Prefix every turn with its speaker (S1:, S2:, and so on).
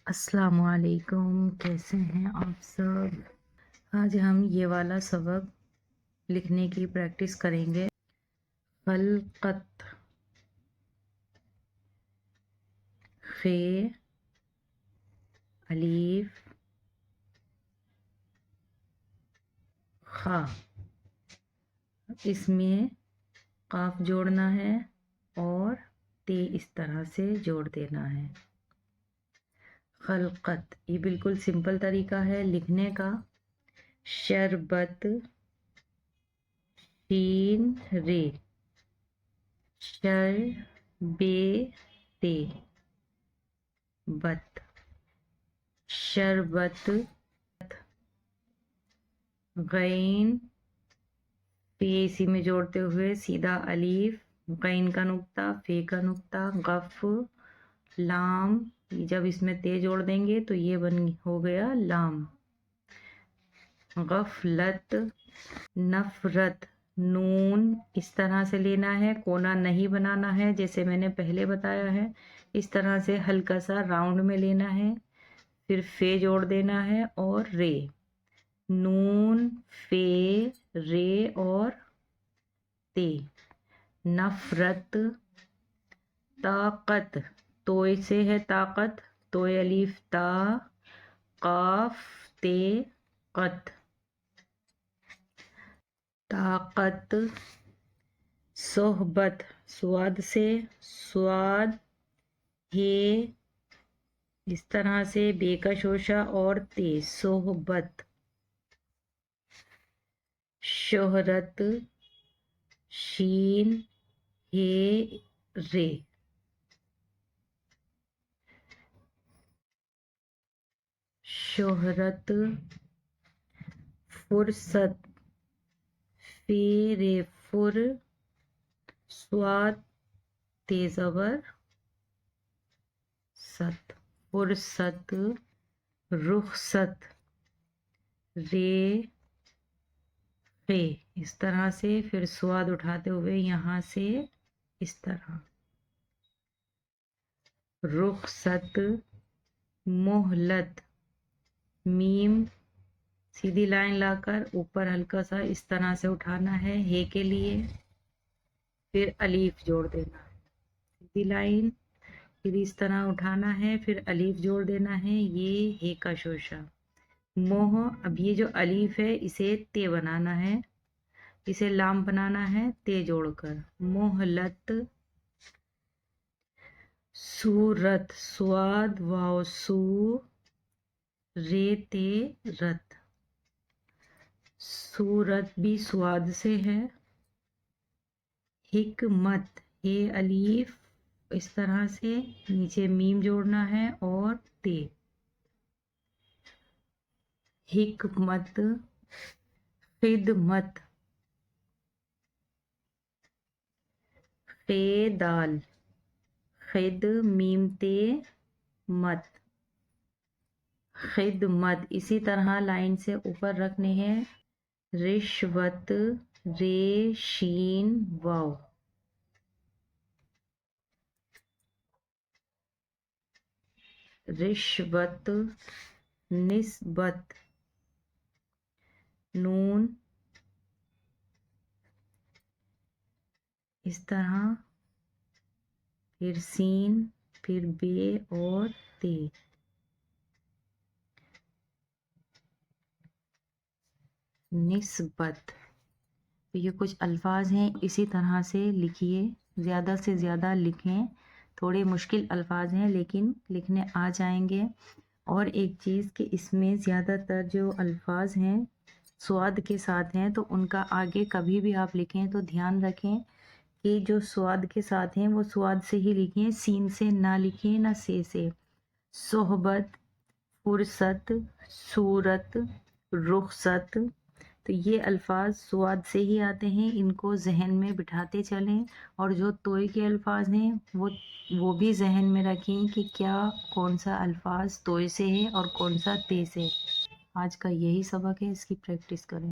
S1: السلام علیکم، کیسے ہیں آپ سب؟ آج ہم یہ والا سبق لکھنے کی پریکٹس کریں گے۔ خلقت، خ، الف، خ، اس میں قاف جوڑنا ہے اور تے اس طرح سے جوڑ دینا ہے۔ خلقت، یہ بالکل سمپل طریقہ ہے لکھنے کا۔ شربت، شین رے، شر بے تے، بت، شربت، غین، پے اسی میں جوڑتے ہوئے سیدھا الف، غین کا نقطہ، فے کا نقطہ، غف، لام، جب اس میں تے جوڑ دیں گے تو یہ ہو گیا لام۔ غفلت، نفرت، نون اس طرح سے لینا ہے، کونا نہیں بنانا ہے جیسے میں نے پہلے بتایا ہے، اس طرح سے ہلکا سا راؤنڈ میں لینا ہے، پھر فے جوڑ دینا ہے اور رے، نون، فے، رے اور تے۔ نفرت، طاقت، توئے سے ہے طاقت، توئے الف تا، قاف تے قت، طاقت۔ صحبت، سواد سے، سواد، ہے اس طرح سے بے کا شوشہ اور تے، صحبت۔ شہرت، شین، ہے، رے، شہرت۔ فرصت، فے رے فر، سواد تے زبر ست، فرصت۔ رخصت، رے فے اس طرح سے، پھر سواد اٹھاتے ہوئے یہاں سے اس طرح۔ رخصت۔ مہلت، میم سیدھی لائن لا کر اوپر ہلکا سا اس طرح سے اٹھانا ہے ہے کے لیے، پھر الف جوڑ دینا ہے، سیدھی لائن، پھر اس طرح اٹھانا ہے، پھر الف جوڑ دینا ہے، یہ ہے کا شوشہ۔ موہ، اب یہ جو الف ہے اسے تے بنانا ہے، اسے لام بنانا ہے تے جوڑ کر، مہلت۔ صورت، سواد واو سو، رے تے رت، صورت بھی سواد سے ہے۔ حکمت، ہے الف اس طرح سے نیچے میم جوڑنا ہے اور تے، حکمت۔ خدمت، خے دال، خد میم تے مت، خدمت، اسی طرح لائن سے اوپر رکھنے ہیں۔ رشوت، رے شین واو، رشوت۔ نسبت، نون اس طرح، پھر سین، پھر بے اور تے، نسبت۔ تو یہ کچھ الفاظ ہیں، اسی طرح سے لکھیے، زیادہ سے زیادہ لکھیں، تھوڑے مشکل الفاظ ہیں لیکن لکھنے آ جائیں گے۔ اور ایک چیز کہ اس میں زیادہ تر جو الفاظ ہیں سواد کے ساتھ ہیں تو ان کا آگے کبھی بھی آپ لکھیں تو دھیان رکھیں کہ جو سواد کے ساتھ ہیں وہ سواد سے ہی لکھیں، سین سے نہ لکھیں نہ سے۔ صحبت، فرصت، صورت، رخصت، تو یہ الفاظ سواد سے ہی آتے ہیں، ان کو ذہن میں بٹھاتے چلیں، اور جو توئے کے الفاظ ہیں وہ بھی ذہن میں رکھیں کہ کیا کون سا الفاظ توئے سے ہے اور کون سا تے سے۔ آج کا یہی سبق ہے، اس کی پریکٹس کریں۔